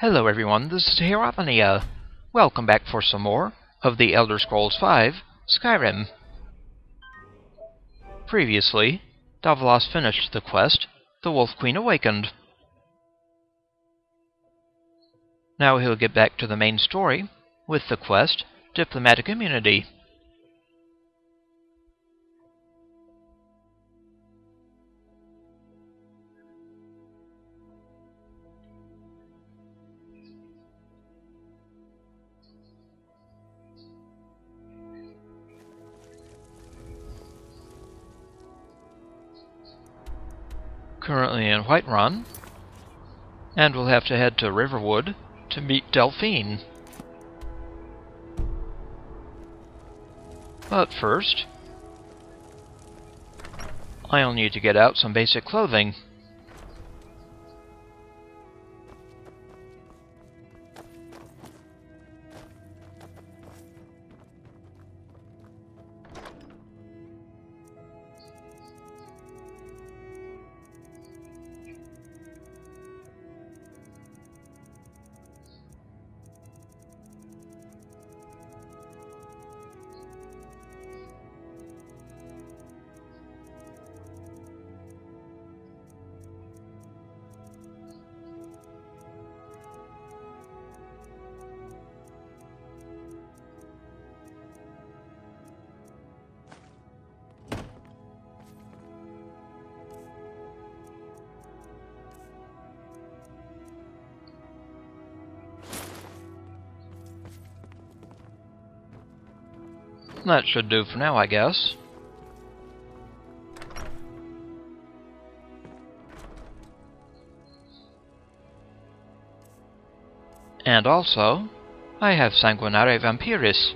Hello everyone, this is Heropania. Welcome back for some more of the Elder Scrolls V Skyrim. Previously, Davilas finished the quest, The Wolf Queen Awakened. Now he'll get back to the main story with the quest, Diplomatic Immunity. Currently in Whiterun, and we'll have to head to Riverwood to meet Delphine. But first, I'll need to get out some basic clothing. That should do for now, I guess. And also, I have Sanguinare Vampiris.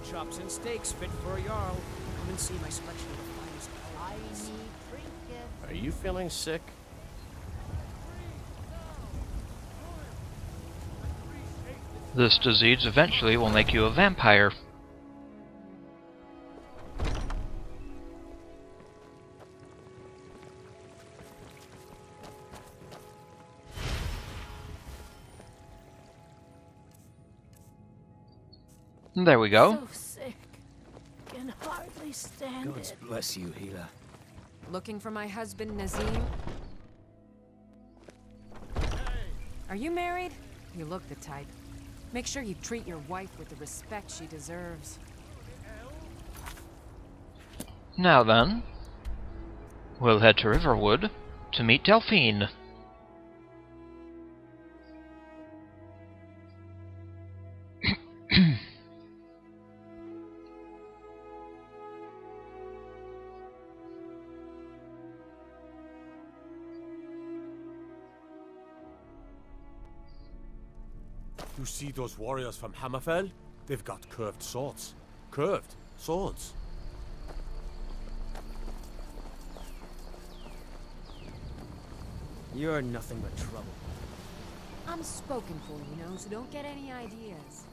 Chops and steaks fit for a Jarl. Come and see my selection of finest pies. Are you feeling sick? This disease eventually will make you a vampire. There we go. So sick. Can hardly stand God it. bless you, healer. Looking for my husband, Nazim? Are you married? You look the type. Make sure you treat your wife with the respect she deserves. Now then, we'll head to Riverwood to meet Delphine. You see those warriors from Hammerfell? They've got curved swords. Curved swords. You're nothing but trouble. I'm spoken for, you know, so don't get any ideas.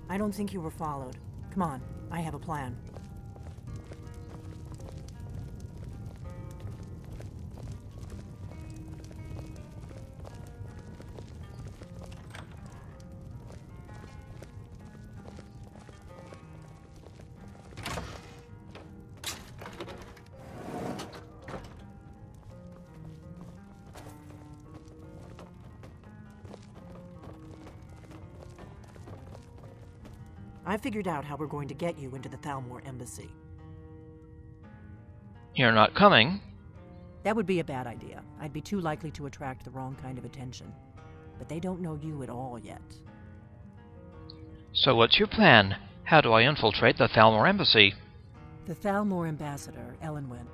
I don't think you were followed. Come on, I have a plan. I figured out how we're going to get you into the Thalmor Embassy. You're not coming? That would be a bad idea. I'd be too likely to attract the wrong kind of attention. But they don't know you at all yet. So what's your plan? How do I infiltrate the Thalmor Embassy? The Thalmor ambassador, Elenwen,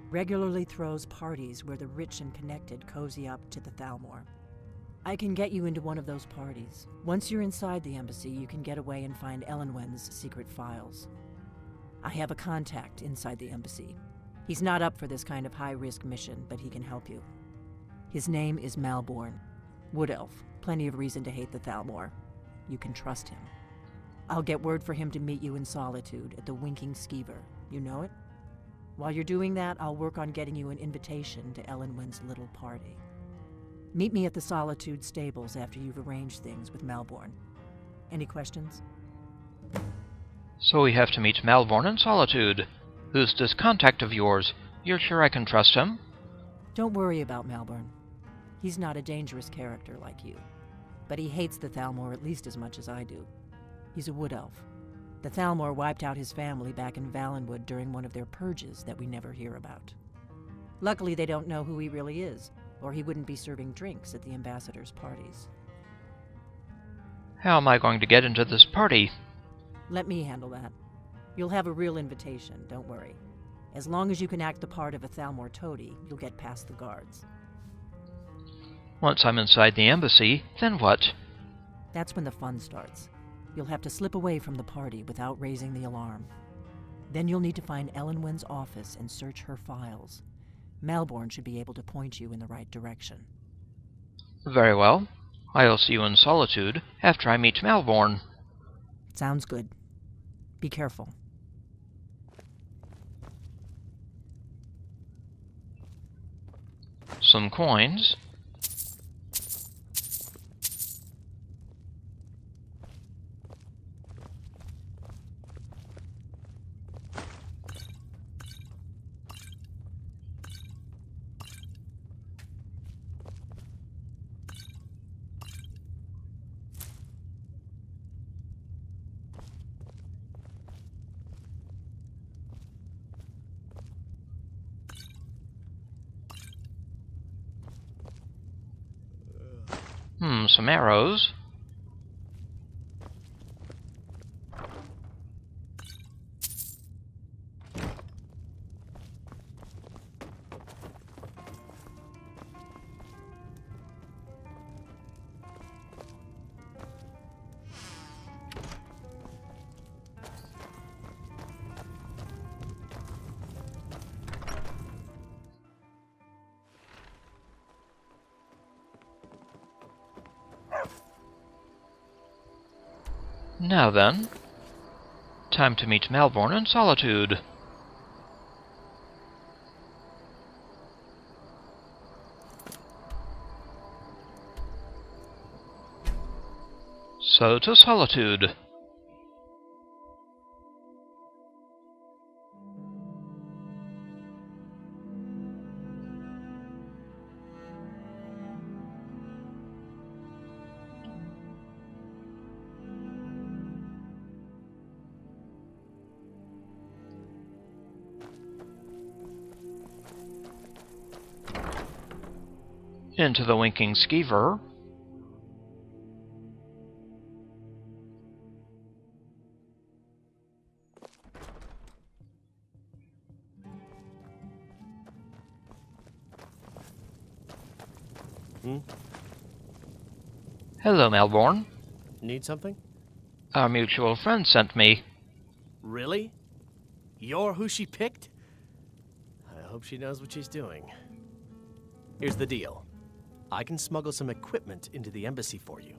regularly throws parties where the rich and connected cozy up to the Thalmor. I can get you into one of those parties. Once you're inside the embassy, you can get away and find Elenwen's secret files. I have a contact inside the embassy. He's not up for this kind of high-risk mission, but he can help you. His name is Malborn. Wood Elf. Plenty of reason to hate the Thalmor. You can trust him. I'll get word for him to meet you in Solitude at the Winking Skeever. You know it? While you're doing that, I'll work on getting you an invitation to Elenwen's little party. Meet me at the Solitude stables after you've arranged things with Malborn. Any questions? So we have to meet Malborn in Solitude. Who's this contact of yours? You're sure I can trust him? Don't worry about Malborn. He's not a dangerous character like you. But he hates the Thalmor at least as much as I do. He's a wood elf. The Thalmor wiped out his family back in Valenwood during one of their purges that we never hear about. Luckily, they don't know who he really is, or he wouldn't be serving drinks at the ambassador's parties. How am I going to get into this party? Let me handle that. You'll have a real invitation, don't worry. As long as you can act the part of a Thalmor toady, you'll get past the guards. Once I'm inside the embassy, then what? That's when the fun starts. You'll have to slip away from the party without raising the alarm. Then you'll need to find Elenwen's office and search her files. Malborn should be able to point you in the right direction. Very well. I'll see you in Solitude after I meet Malborn. Sounds good. Be careful. Some coins. Some arrows. Now then, time to meet Malborn in Solitude. So to Solitude. Into the Winking Skeever. Hello, Malborn. Need something? Our mutual friend sent me. Really? You're who she picked? I hope she knows what she's doing. Here's the deal. I can smuggle some equipment into the embassy for you.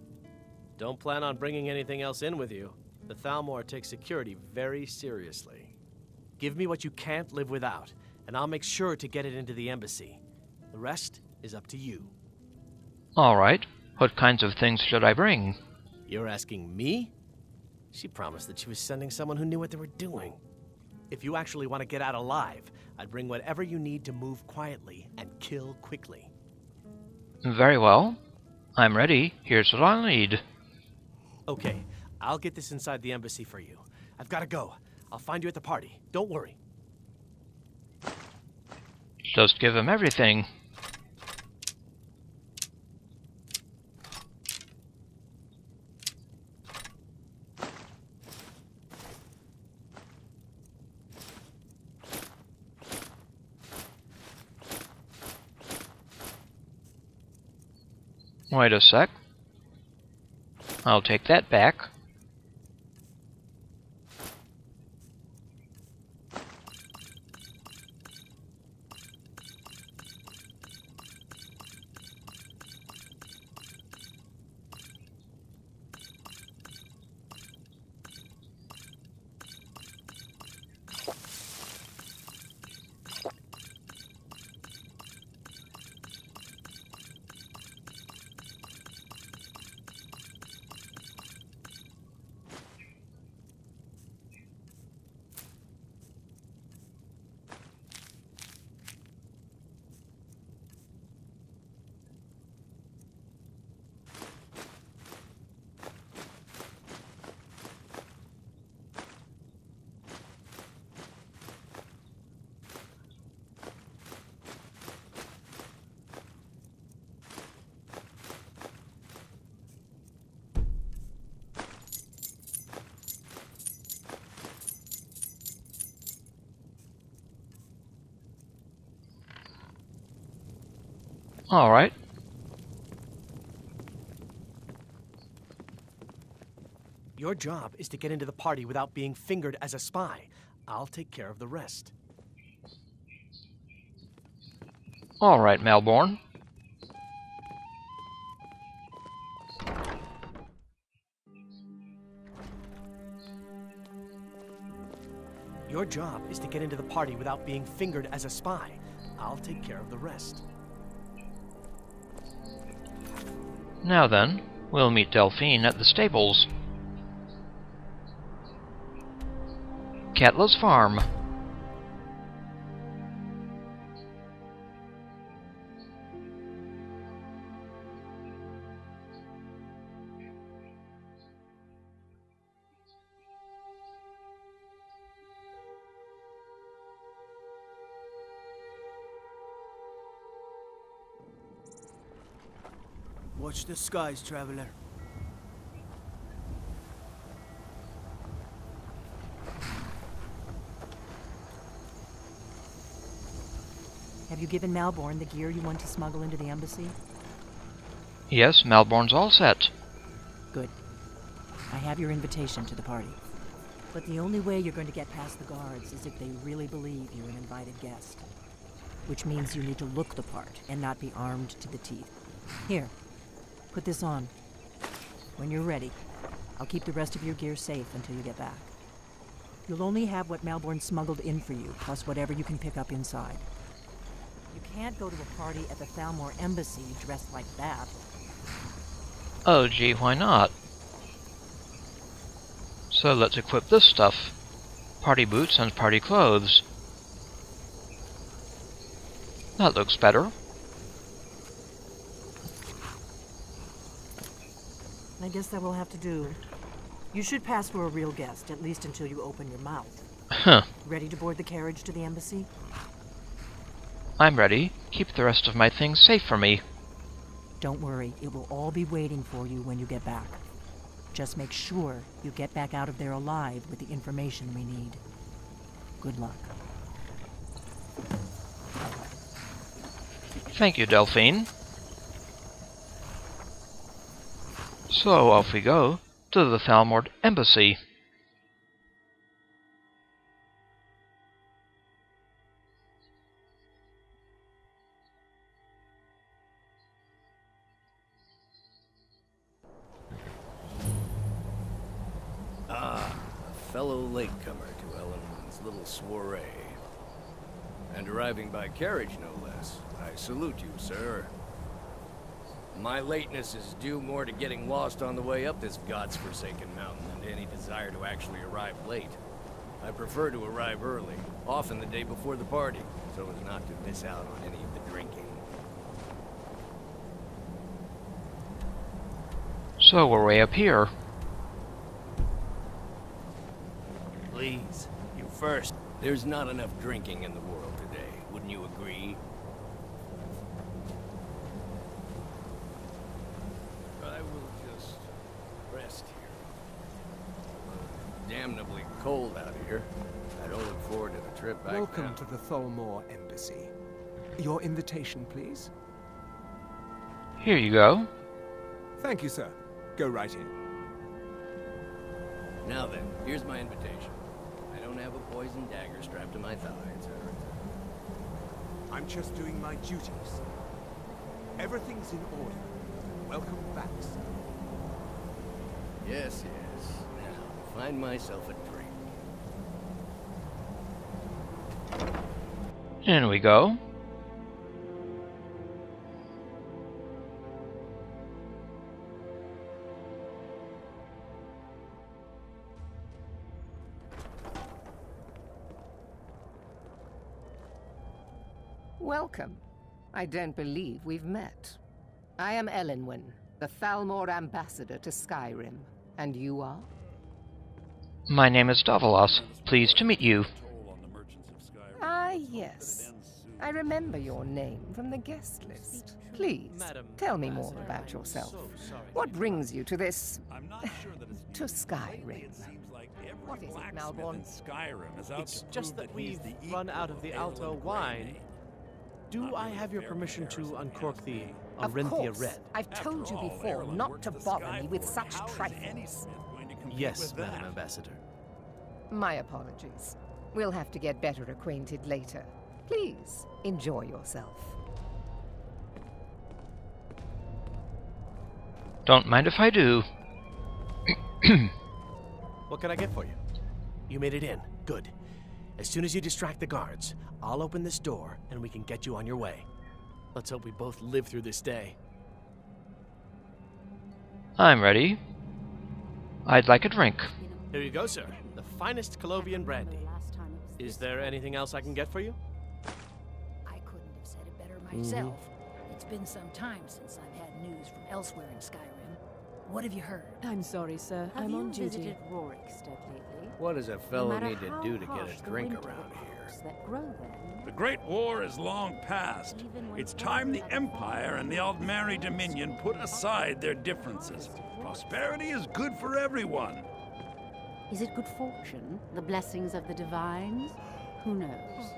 Don't plan on bringing anything else in with you. The Thalmor takes security very seriously. Give me what you can't live without, and I'll make sure to get it into the embassy. The rest is up to you. All right. What kinds of things should I bring? You're asking me? She promised that she was sending someone who knew what they were doing. If you actually want to get out alive, I'd bring whatever you need to move quietly and kill quickly. Very well. I'm ready. Here's what I'll need. Okay, I'll get this inside the embassy for you. I've got to go. I'll find you at the party. Don't worry. Just give him everything. Wait a sec. I'll take that back. Alright. Your job is to get into the party without being fingered as a spy. I'll take care of the rest. Alright, Malborn. Your job is to get into the party without being fingered as a spy. I'll take care of the rest. Now then, we'll meet Delphine at the stables. Catla's farm. Watch the skies, traveler. Have you given Malborn the gear you want to smuggle into the embassy? Yes, Malborn's all set. Good. I have your invitation to the party. But the only way you're going to get past the guards is if they really believe you're an invited guest. Which means you need to look the part and not be armed to the teeth. Here, put this on. When you're ready, I'll keep the rest of your gear safe until you get back. You'll only have what Malborn smuggled in for you, plus whatever you can pick up inside. You can't go to a party at the Thalmor Embassy dressed like that. Oh gee, why not? So let's equip this stuff. Party boots and party clothes. That looks better. I guess that will have to do. You should pass for a real guest, at least until you open your mouth. Huh. Ready to board the carriage to the embassy? I'm ready. Keep the rest of my things safe for me. Don't worry, it will all be waiting for you when you get back. Just make sure you get back out of there alive with the information we need. Good luck. Thank you, Delphine. So off we go to the Thalmor Embassy. A fellow latecomer to Ellen's little soiree. And arriving by carriage, no less. I salute you, sir. My lateness is due more to getting lost on the way up this god's-forsaken mountain than to any desire to actually arrive late. I prefer to arrive early, often the day before the party, so as not to miss out on any of the drinking. So we're way up here. Please, you first. There's not enough drinking in the world today, wouldn't you agree? I will just rest here. Damnably cold out here. I don't look forward to the trip back Welcome now. to the Thalmor Embassy. Your invitation, please. Here you go. Thank you, sir. Go right in. Now then, here's my invitation. I don't have a poison dagger strapped to my thigh, etc. I'm just doing my duties. Everything's in order. Welcome back, sir. Yes, yes. Now, find myself a drink. In we go. Welcome. I don't believe we've met. I am Elenwen, the Thalmor Ambassador to Skyrim. And you are? My name is Davilas. Pleased to meet you. Ah, yes. I remember your name from the guest list. Please, tell me more about yourself. What brings you to this... to Skyrim? What is it, Malborn? It's just that we've run out of the Alto wine. Do I have your permission to uncork the Of Orinthia course. Red? I've told you before not to bother me with such trifles. Yes, Madam Ambassador. My apologies. We'll have to get better acquainted later. Please, enjoy yourself. Don't mind if I do. What can I get for you? You made it in. Good. As soon as you distract the guards, I'll open this door and we can get you on your way. Let's hope we both live through this day. I'm ready. I'd like a drink. Here you go, sir. The finest Colovian brandy. Is there anything else I can get for you? I couldn't have said it better myself. It's been some time since I've had news from elsewhere in Skyrim. What have you heard? I'm sorry, sir. I'm on duty. What does a fellow need to do to get a drink around here? The Great War is long past. It's time the Empire and the Aldmeri Dominion put aside their differences. Prosperity is good for everyone. Is it good fortune? The blessings of the divines? Who knows?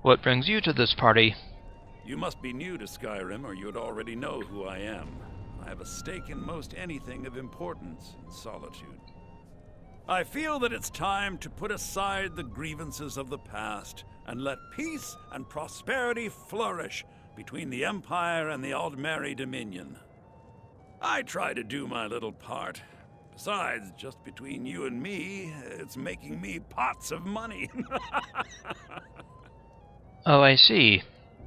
What brings you to this party? You must be new to Skyrim, or you'd already know who I am. I have a stake in most anything of importance in Solitude. I feel that it's time to put aside the grievances of the past and let peace and prosperity flourish between the Empire and the Aldmeri Dominion. I try to do my little part. Besides, just between you and me, it's making me pots of money. Oh, I see.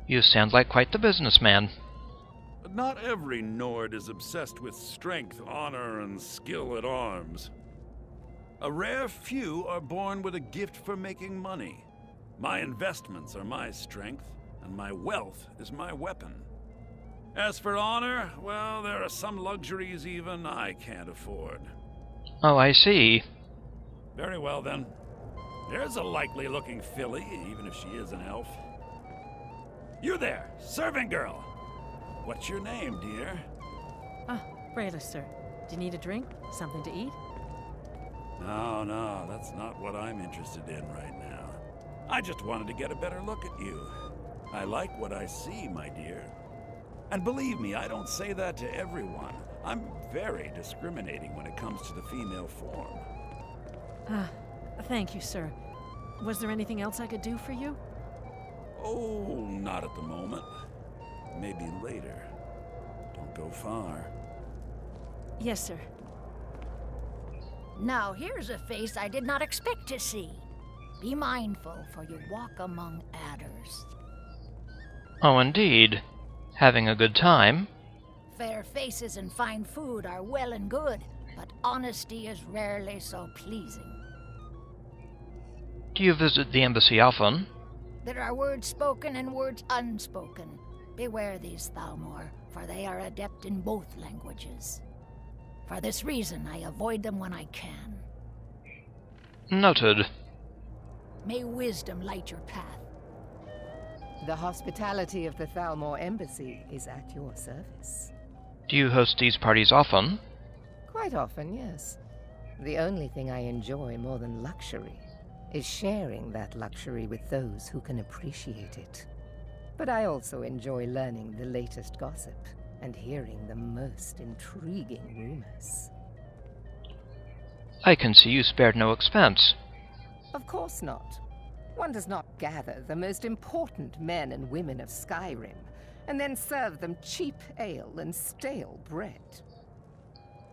You sound like quite the businessman. Not every Nord is obsessed with strength, honor, and skill at arms. A rare few are born with a gift for making money. My investments are my strength, and my wealth is my weapon. As for honor, well, there are some luxuries even I can't afford. Oh, I see. Very well, then. There's a likely-looking filly, even if she is an elf. You there, serving girl! What's your name, dear? Ah, Rayla, sir. Do you need a drink? Something to eat? No, that's not what I'm interested in right now. I just wanted to get a better look at you. I like what I see, my dear. And believe me, I don't say that to everyone. I'm very discriminating when it comes to the female form. Ah, thank you, sir. Was there anything else I could do for you? Oh, not at the moment. Maybe later. Don't go far. Yes, sir. Now here's a face I did not expect to see. Be mindful, for you walk among adders. Oh, indeed. Having a good time? Fair faces and fine food are well and good, but honesty is rarely so pleasing. Do you visit the embassy often? There are words spoken and words unspoken. Beware these, Thalmor, for they are adept in both languages. For this reason, I avoid them when I can. Noted. May wisdom light your path. The hospitality of the Thalmor Embassy is at your service. Do you host these parties often? Quite often, yes. The only thing I enjoy more than luxury is sharing that luxury with those who can appreciate it. But I also enjoy learning the latest gossip and hearing the most intriguing rumors. I can see you spared no expense. Of course not. One does not gather the most important men and women of Skyrim and then serve them cheap ale and stale bread.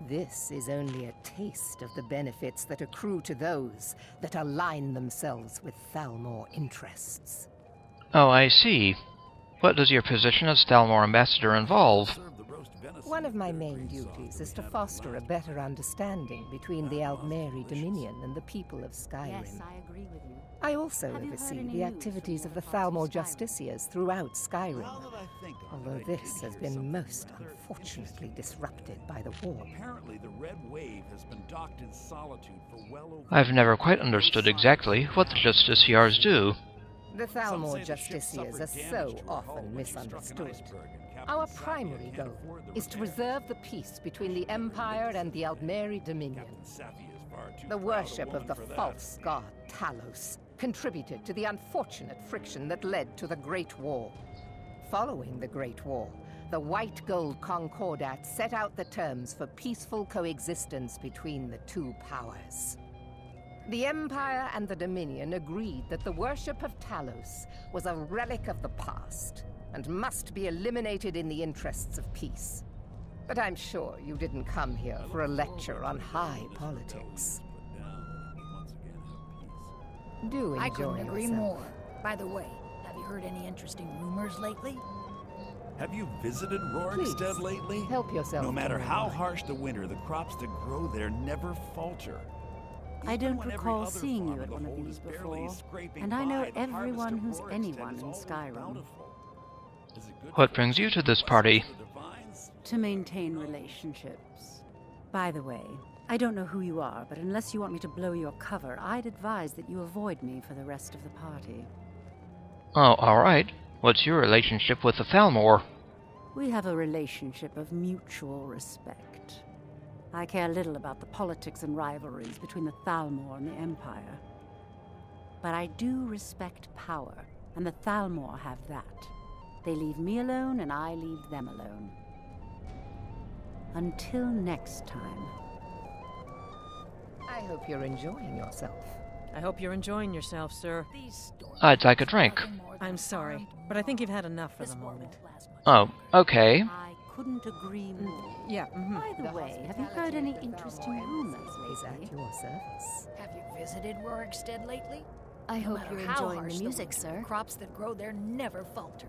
This is only a taste of the benefits that accrue to those that align themselves with Thalmor interests. Oh, I see. What does your position as Thalmor Ambassador involve? One of my main duties is to foster a better understanding between the Aldmeri Dominion and the people of Skyrim. Yes, I agree with you. I also oversee the activities of the Thalmor Justiciars throughout Skyrim, although this has been most unfortunately disrupted by the war. Apparently, the Red Wave has been docked in Solitude for well over... I've never quite understood exactly what the Justiciars do. The Thalmor Justiciars are so often misunderstood. Our primary goal is to preserve the peace between the Empire and the Aldmeri Dominion. The worship of the false god Talos contributed to the unfortunate friction that led to the Great War. Following the Great War, the White Gold Concordat set out the terms for peaceful coexistence between the two powers. The Empire and the Dominion agreed that the worship of Talos was a relic of the past and must be eliminated in the interests of peace. But I'm sure you didn't come here for a lecture on high politics. Do enjoy I couldn't agree yourself. more. By the way, have you heard any interesting rumors lately? Have you visited Please, Rorikstead lately? help yourself No to matter my how wine. harsh the winter, the crops that grow there never falter. I don't when every recall other seeing you farm at in the one of hold these is barely before, scraping and I know by, the harvest everyone of who's Rorikstead anyone is in always Skyrim. bountiful. Is it good What for brings the you to this party? the divines? To maintain relationships. By the way, I don't know who you are, but unless you want me to blow your cover, I'd advise that you avoid me for the rest of the party. Oh, alright. What's your relationship with the Thalmor? We have a relationship of mutual respect. I care little about the politics and rivalries between the Thalmor and the Empire. But I do respect power, and the Thalmor have that. They leave me alone, and I leave them alone. Until next time. I hope you're enjoying yourself. I hope you're enjoying yourself, sir. I'd like a drink. I'm sorry, but I think you've had enough for the moment. Oh, okay. I couldn't agree more. Yeah, By the way, have you heard any interesting rumors Is at lately? your service. Have you visited Rorikstead lately? I No hope matter you're how enjoying harsh the music, winter, sir. Crops that grow there never falter.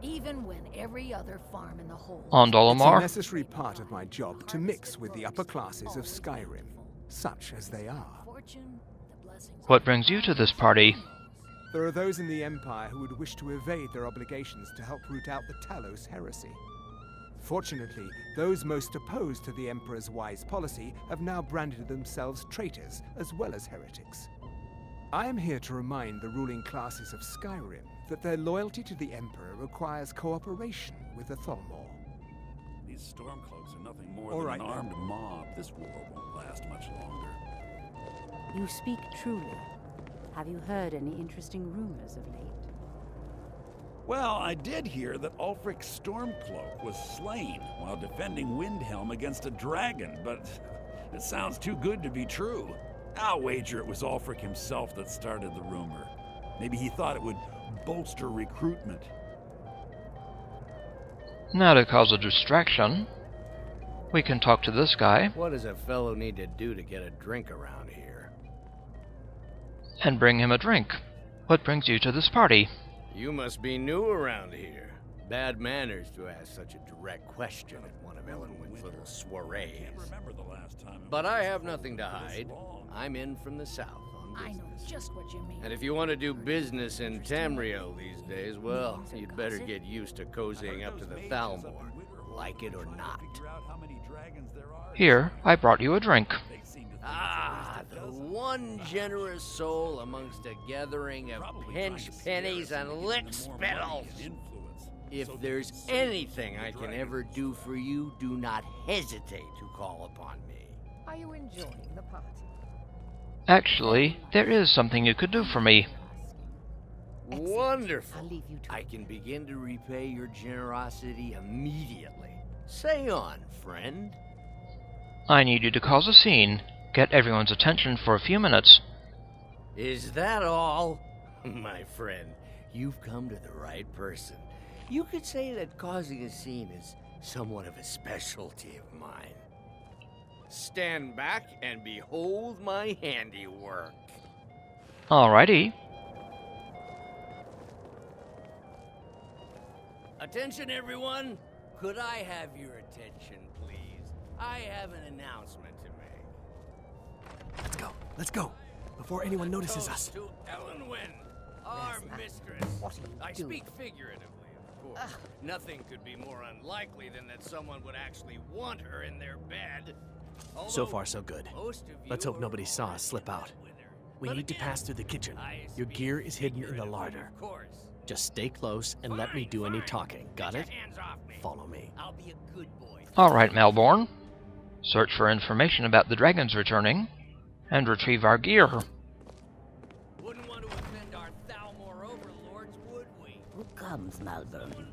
Even when every other farm in the whole... On It's a Dolomar? necessary part of my job to mix with the upper classes of Skyrim, such as they are. Fortune, the blessings What brings you to this party? There are those in the Empire who would wish to evade their obligations to help root out the Talos heresy. Fortunately, those most opposed to the Emperor's wise policy have now branded themselves traitors as well as heretics. I am here to remind the ruling classes of Skyrim that their loyalty to the Emperor requires cooperation with the Thalmor. These Stormcloaks are nothing more All than right, an then. armed mob. This war won't last much longer. You speak truly. Have you heard any interesting rumors of late? Well, I did hear that Ulfric Stormcloak was slain while defending Windhelm against a dragon, but it sounds too good to be true. I'll wager it was Ulfric himself that started the rumor. Maybe he thought it would bolster recruitment. Now to cause a distraction, we can talk to this guy What does a fellow need to do to get a drink around here? and bring him a drink. What brings you to this party? You must be new around here. Bad manners to ask such a direct question at one of Ellenwood's little soirees. Remember the last time it But was I this have long, nothing to this hide. long. I'm in from the south on I know business. just what you mean. And if you want to do business in Tamriel these days, well, you'd better get used to cozying up to the Thalmor, like it or not. Figure out how many dragons there are. Here, I brought you a drink. They seem to think Ah, it's the almost a dozen. one generous soul amongst a gathering of Probably pinch trying to scare pennies us and into lick giving them more money spittles. and influence, If so they there's can sell anything the I can dragons. ever do for you, do not hesitate to call upon me. Are you enjoying the party? Actually, there is something you could do for me. Excellent. Wonderful. I'll leave you to I it. can begin to repay your generosity immediately. Say on, friend. I need you to cause a scene, get everyone's attention for a few minutes. Is that all? My friend, you've come to the right person. You could say that causing a scene is somewhat of a specialty of mine. Stand back and behold my handiwork. Alrighty. Attention, everyone! Could I have your attention, please? I have an announcement to make. Let's go, before anyone notices us. Toast to Ellenwyn, our mistress. What are you I doing? speak figuratively, of course. Nothing could be more unlikely than that someone would actually want her in their bed. So Although far, so good. most of Let's you hope nobody are saw us already slip in out. love with her. We But need to again, pass through the kitchen. I Your speak gear is hidden in the figuratively, larder. of course. Just stay close and let me do any talking. Got Get it? your hands off me. Follow me. I'll be a good boy. Alright, Malborn. Search for information about the dragons returning, and retrieve our gear. Wouldn't want Who comes, Malborn?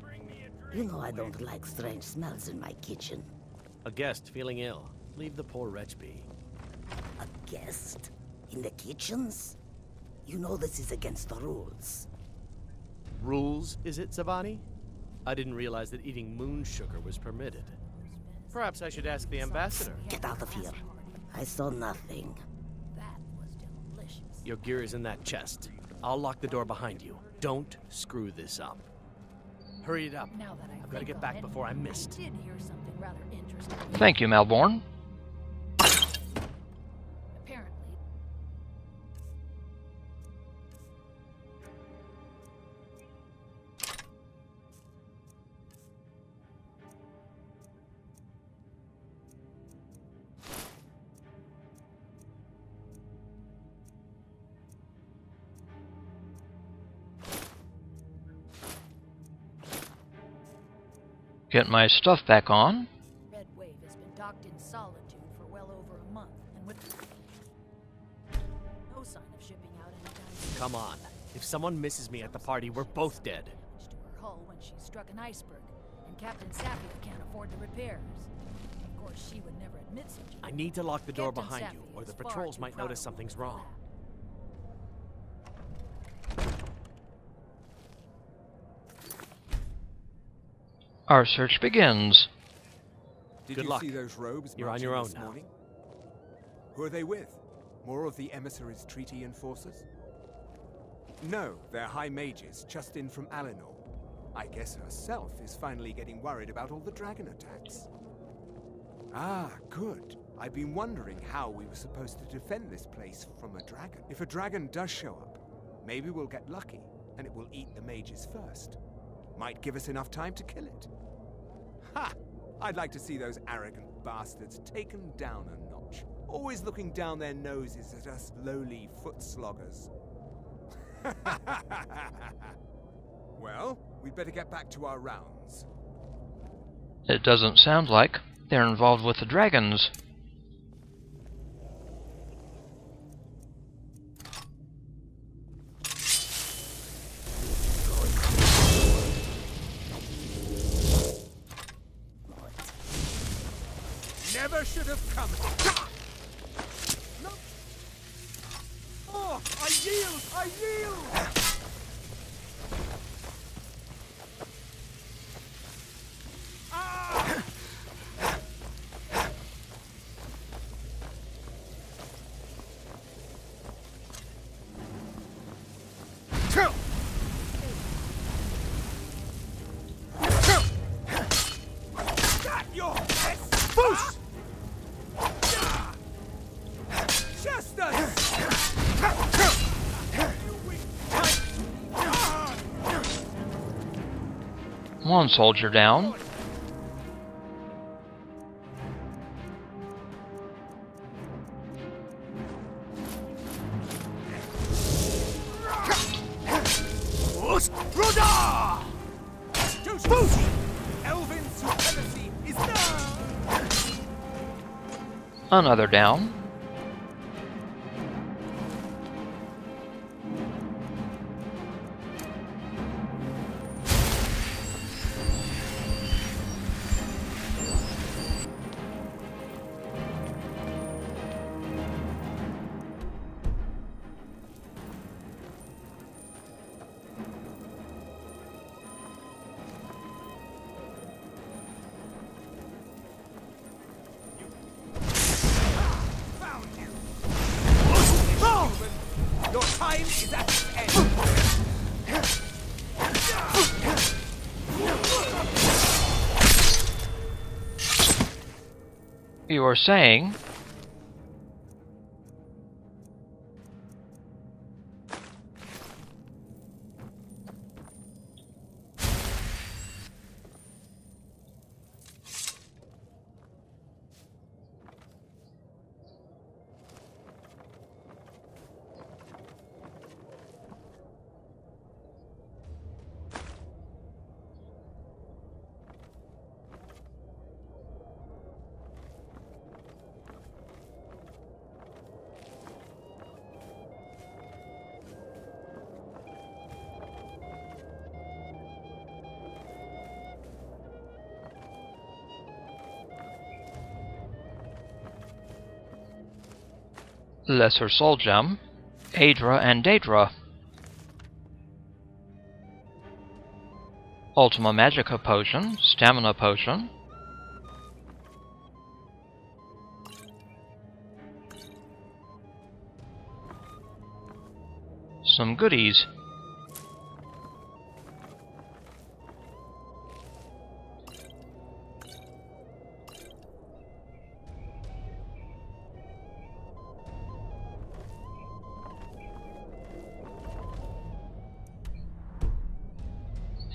You know I don't like strange smells in my kitchen. A guest feeling ill. Leave the poor wretch be. A guest? In the kitchens? You know this is against the rules. Rules, is it, Zavani? I didn't realize that eating moon sugar was permitted. Perhaps I should ask the ambassador. Get out of here. I saw nothing. That was delicious. Your gear is in that chest. I'll lock the door behind you. Don't screw this up. Hurry it up. Now that I've got to get back before I'm missed. I did hear something rather interesting. Thank you, Malborn. Apparently. Get my stuff back on. Red Wave has been docked in Solitude for well over a month, and with no sign of shipping out anytime soon. Come on. If someone misses me at the party, we're both dead. Damage to her hull when she struck an iceberg, and Captain Sapphire can't afford the repairs. Of course, she would never admit such a I thing. need to lock the door Captain behind you, Sapphire or the is far patrols too might proud notice of something's her for wrong. that. Our search begins. Did Good you luck. see those robes You're on marching your own this now. morning? Who are they with? More of the emissaries' treaty enforcers? No, they're high mages, just in from Alinor. I guess herself is finally getting worried about all the dragon attacks. Ah, good. I've been wondering how we were supposed to defend this place from a dragon. If a dragon does show up, maybe we'll get lucky, and it will eat the mages first. Might give us enough time to kill it. Ha! I'd like to see those arrogant bastards taken down a notch. Always looking down their noses at us lowly foot sloggers. Well, we'd better get back to our rounds. It doesn't sound like they're involved with the dragons. Never should have come. No. Oh, I yield! I yield! Ah! Got your ass! Boost! One soldier down. Elven supremacy is now! Another down. Your time is at its end. You were saying? Lesser Soul Gem, Aedra and Daedra. Ultima Magica Potion, Stamina Potion. Some goodies.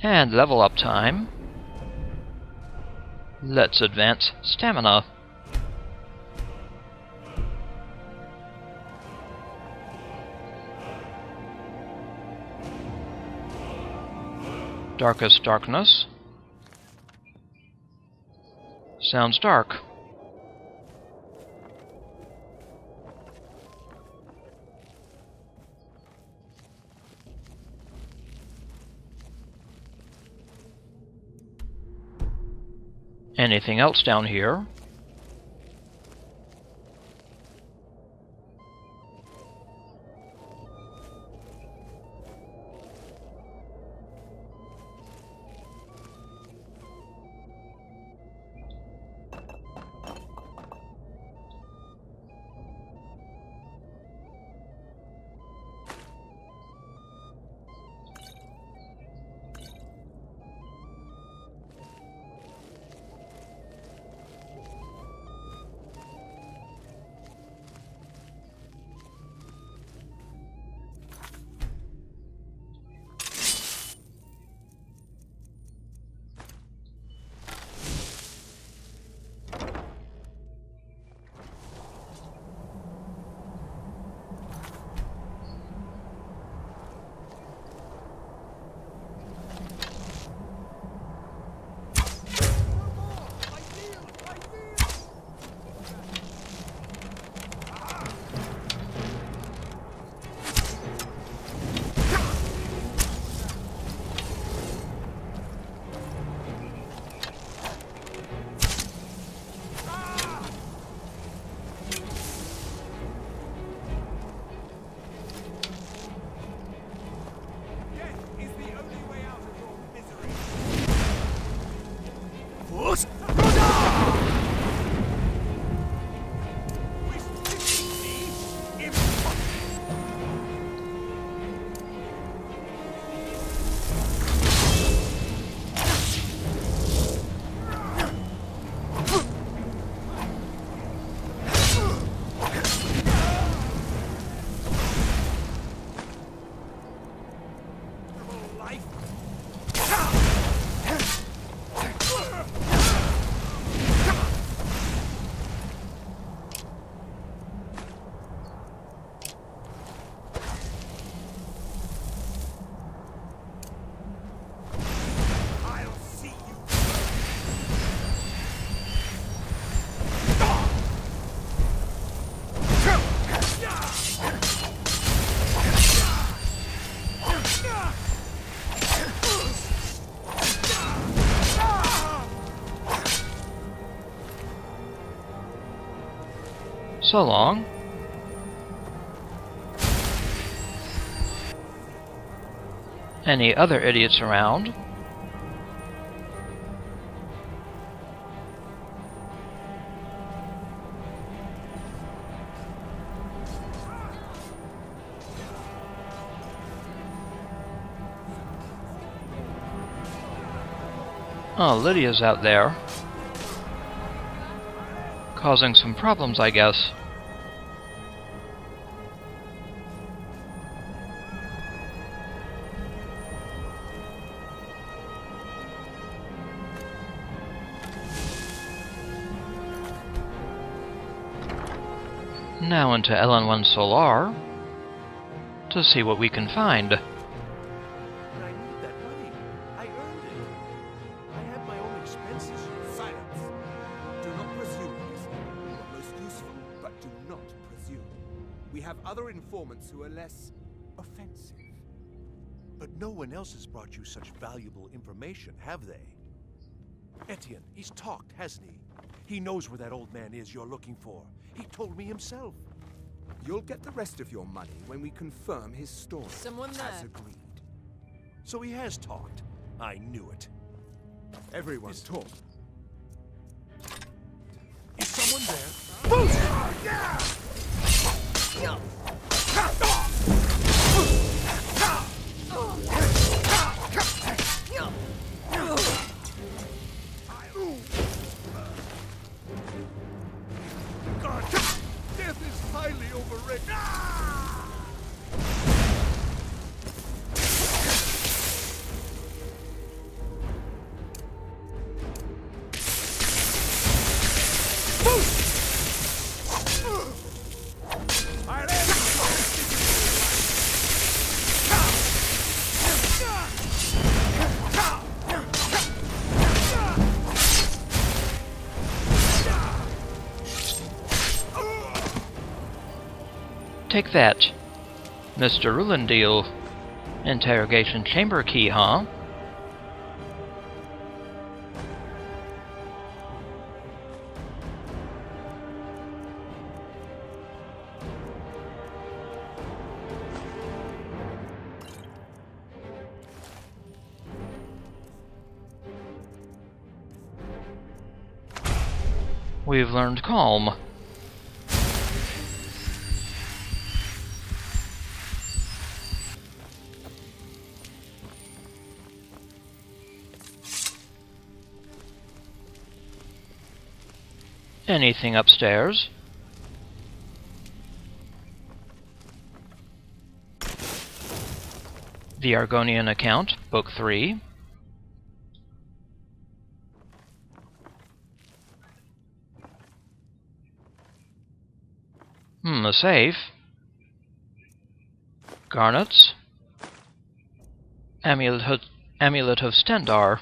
And level up time. Let's advance stamina. Darkest Darkness. Sounds dark. Anything else down here? So long. Any other idiots around? Oh, Lydia's out there. Causing some problems, I guess. Now into LN1 Solar to see what we can find. But I need that money. I earned it. I have my own expenses. Silence! Do not presume, Listener. You are most useful, but do not presume. We have other informants who are less offensive. But no one else has brought you such valuable information, have they? Etienne, he's talked, hasn't he? He knows where that old man is you're looking for. He told me himself. You'll get the rest of your money when we confirm his story. Someone there. As agreed. So he has talked. I knew it. Everyone's talked. Is someone there? Boost! Yeah! God, death is highly overrated. Take that. Mr. Rulendil. Interrogation chamber key, huh? We've learned calm. Anything upstairs? The Argonian account, Book 3. A safe. Garnets. Amulet of Stendar.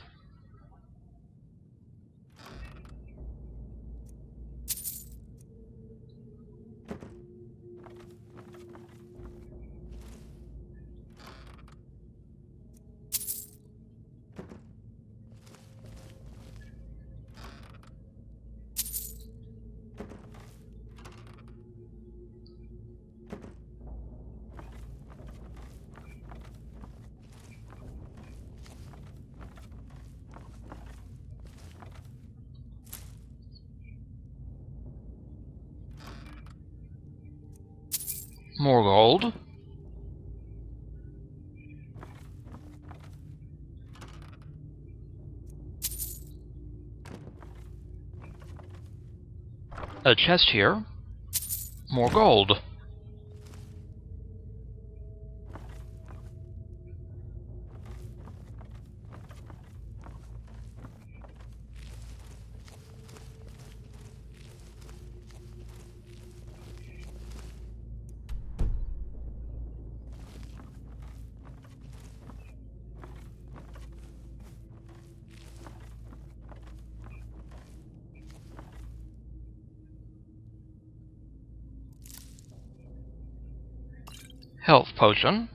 More gold. A chest here. More gold. Health potion.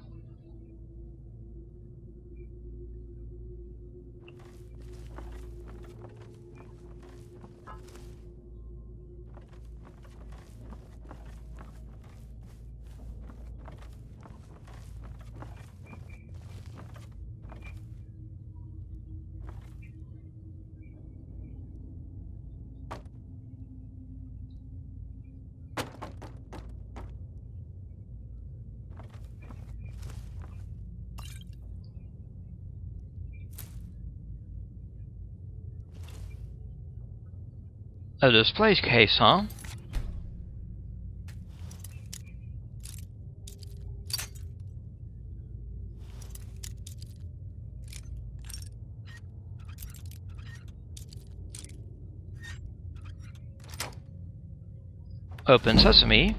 A display case, huh? Open sesame.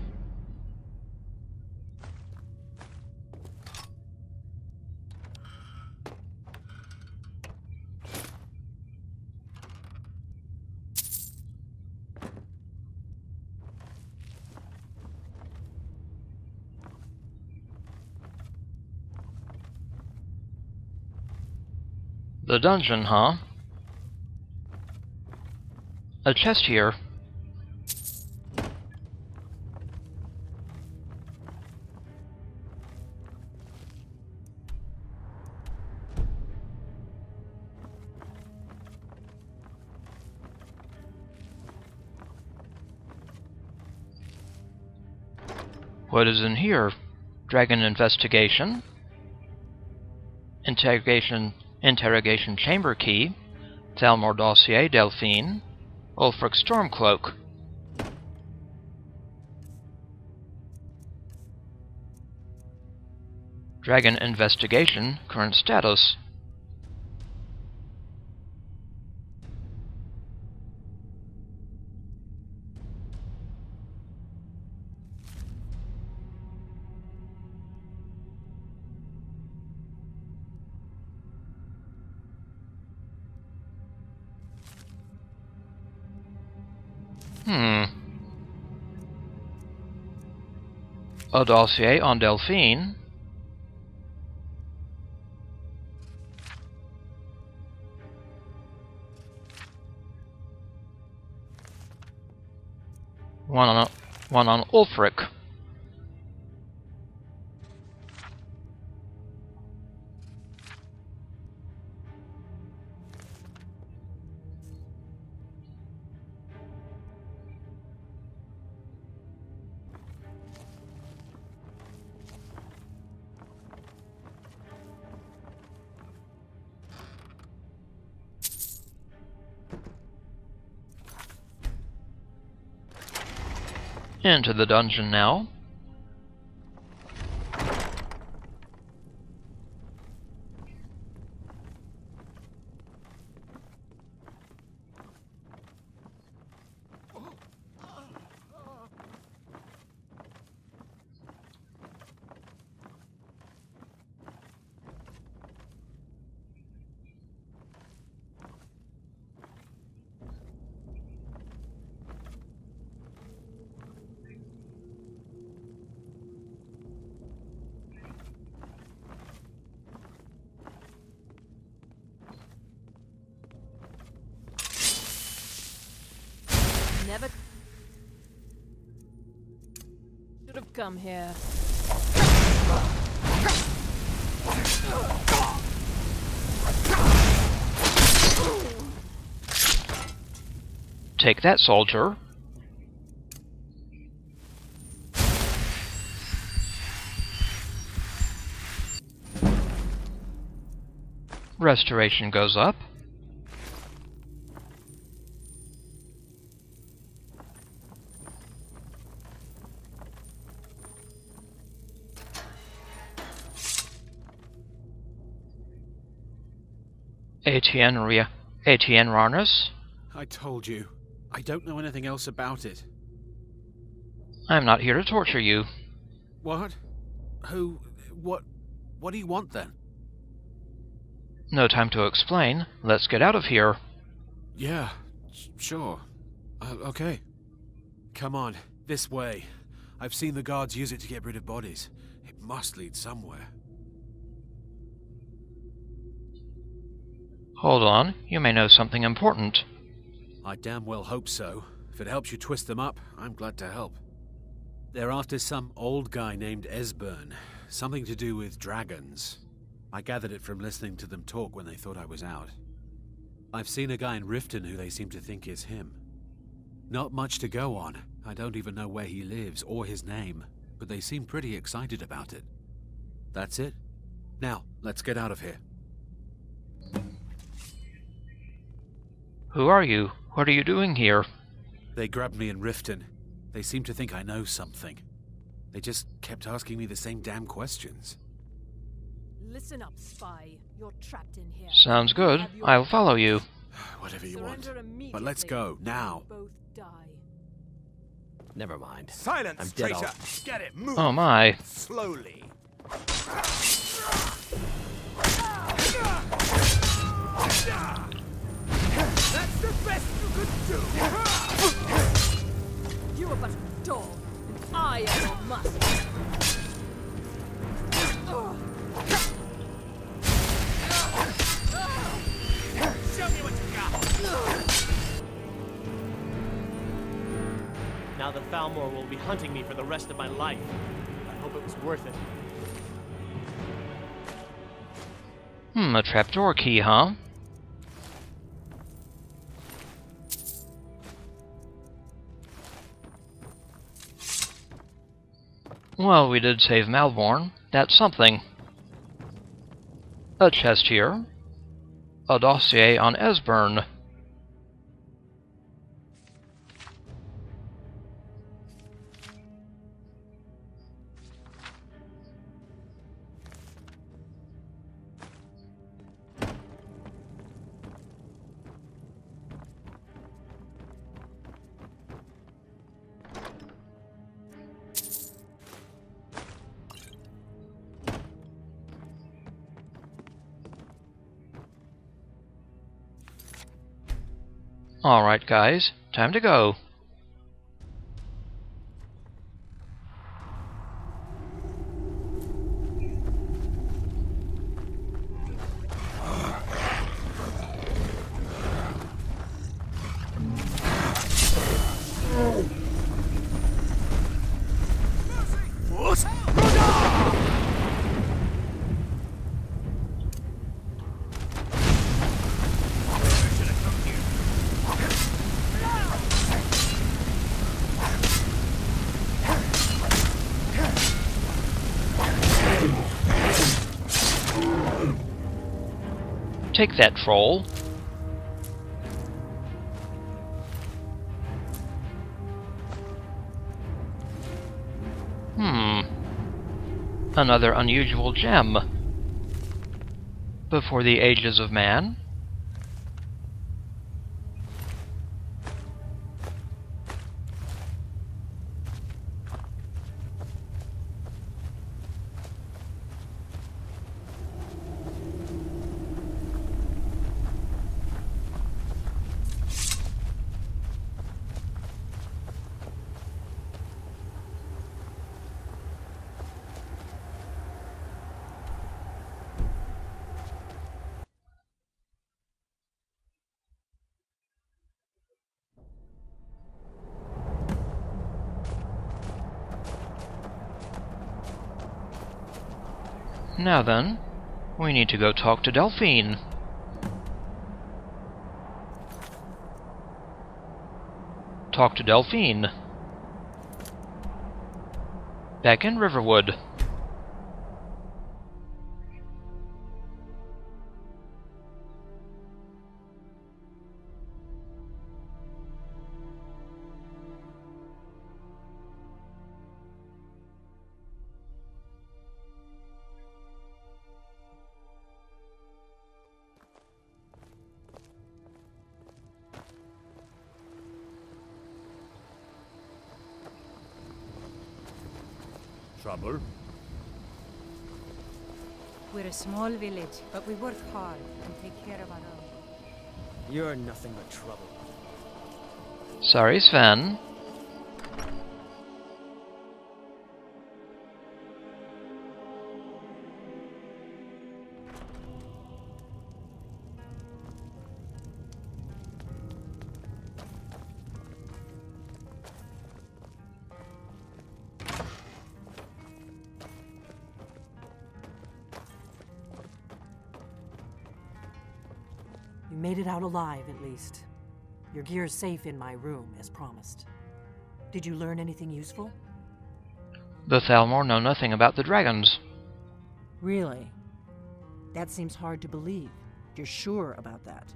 The dungeon, huh? A chest here. What is in here? Dragon investigation. Interrogation chamber key. Thalmor dossier, Delphine. Ulfric Stormcloak. Dragon investigation, current status. A dossier on Delphine. One on Ulfric. Into the dungeon now. Never should have come here. Take that, soldier. Restoration goes up. Etienne Rarnus? I told you. I don't know anything else about it. I'm not here to torture you. What? Who? What do you want then? No time to explain. Let's get out of here. Yeah, sure. Okay. Come on, this way. I've seen the guards use it to get rid of bodies. It must lead somewhere. Hold on, you may know something important. I damn well hope so. If it helps you twist them up, I'm glad to help. They're after some old guy named Esbern. Something to do with dragons. I gathered it from listening to them talk when they thought I was out. I've seen a guy in Riften who they seem to think is him. Not much to go on. I don't even know where he lives or his name, but they seem pretty excited about it. That's it. Now, let's get out of here. Who are you? What are you doing here? They grabbed me in Riften. They seem to think I know something. They just kept asking me the same damn questions. Listen up, spy. You're trapped in here. Sounds good. I'll follow you. Whatever you want. But let's go, now. Both die. Never mind. Silence, I'm dead. traitor! Get it, move! Oh my. Slowly. That's the best you could do! You are but a dog, and I am your master. Show me what you got! Now the Thalmor will be hunting me for the rest of my life. I hope it was worth it. A trapdoor key, huh? Well, we did save Malborn. That's something. A chest here. A dossier on Esbern. Alright guys, time to go. Take that, troll. Another unusual gem. Before the ages of man? Now then, we need to go talk to Delphine. Talk to Delphine. Back in Riverwood. Trouble? We're a small village, but we work hard and take care of our own. You're nothing but trouble. Sorry, Sven. You made it out alive, at least. Your gear's safe in my room, as promised. Did you learn anything useful? The Thalmor know nothing about the dragons. Really? That seems hard to believe. You're sure about that?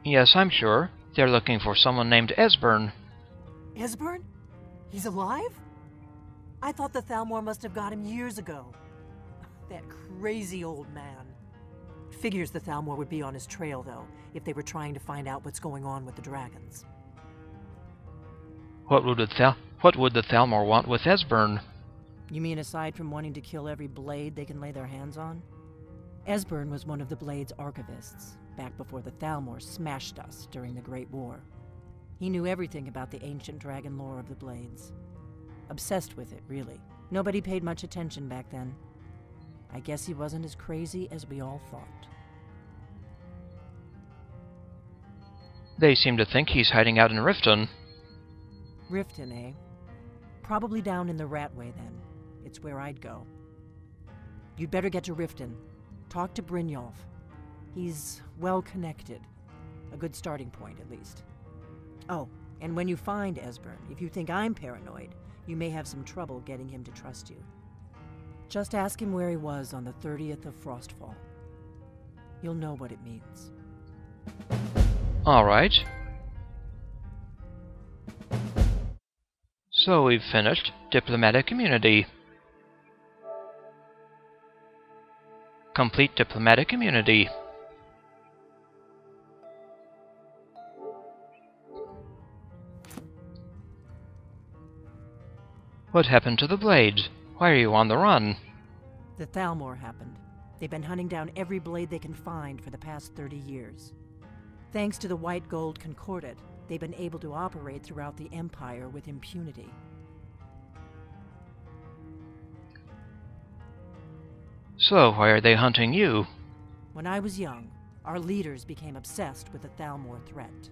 Yes, I'm sure. They're looking for someone named Esbern. Esbern? He's alive? I thought the Thalmor must have got him years ago. That crazy old man. Figures the Thalmor would be on his trail, though, if they were trying to find out what's going on with the dragons. What would the Thalmor want with Esbern? You mean aside from wanting to kill every blade they can lay their hands on? Esbern was one of the Blade's archivists, back before the Thalmor smashed us during the Great War. He knew everything about the ancient dragon lore of the Blades. Obsessed with it, really. Nobody paid much attention back then. I guess he wasn't as crazy as we all thought. They seem to think he's hiding out in Riften. Riften, eh? Probably down in the Ratway, then. It's where I'd go. You'd better get to Riften. Talk to Brynjolf. He's well-connected. A good starting point, at least. Oh, and when you find Esbern, if you think I'm paranoid, you may have some trouble getting him to trust you. Just ask him where he was on the 30th of Frostfall. You'll know what it means. Alright. So we've finished Diplomatic Immunity. Complete Diplomatic Immunity. What happened to the blades? Why are you on the run? The Thalmor happened. They've been hunting down every blade they can find for the past 30 years. Thanks to the White Gold Concordat, they've been able to operate throughout the Empire with impunity. So, why are they hunting you? When I was young, our leaders became obsessed with the Thalmor threat.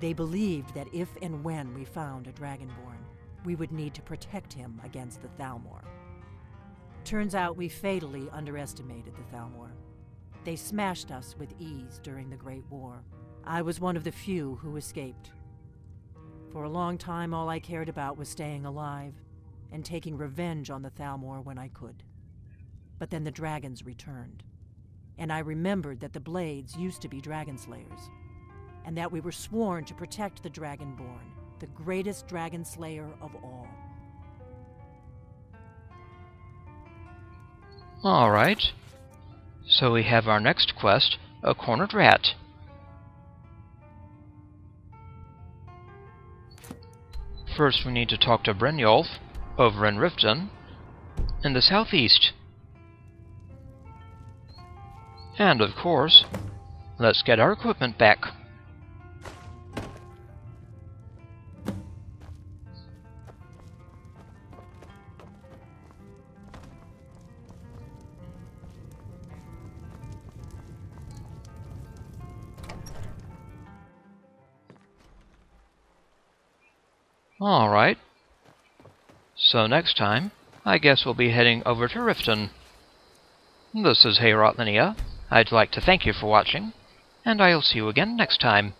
They believed that if and when we found a Dragonborn, we would need to protect him against the Thalmor. Turns out we fatally underestimated the Thalmor. They smashed us with ease during the Great War. I was one of the few who escaped. For a long time, all I cared about was staying alive and taking revenge on the Thalmor when I could. But then the dragons returned, and I remembered that the blades used to be dragon slayers, and that we were sworn to protect the Dragonborn, the greatest dragon slayer of all. Alright. So we have our next quest, a cornered rat. First we need to talk to Brynjolf, over in Riften, in the southeast. And of course, let's get our equipment back. Alright. So next time, I guess we'll be heading over to Riften. This is Heorot Linea. I'd like to thank you for watching, and I'll see you again next time.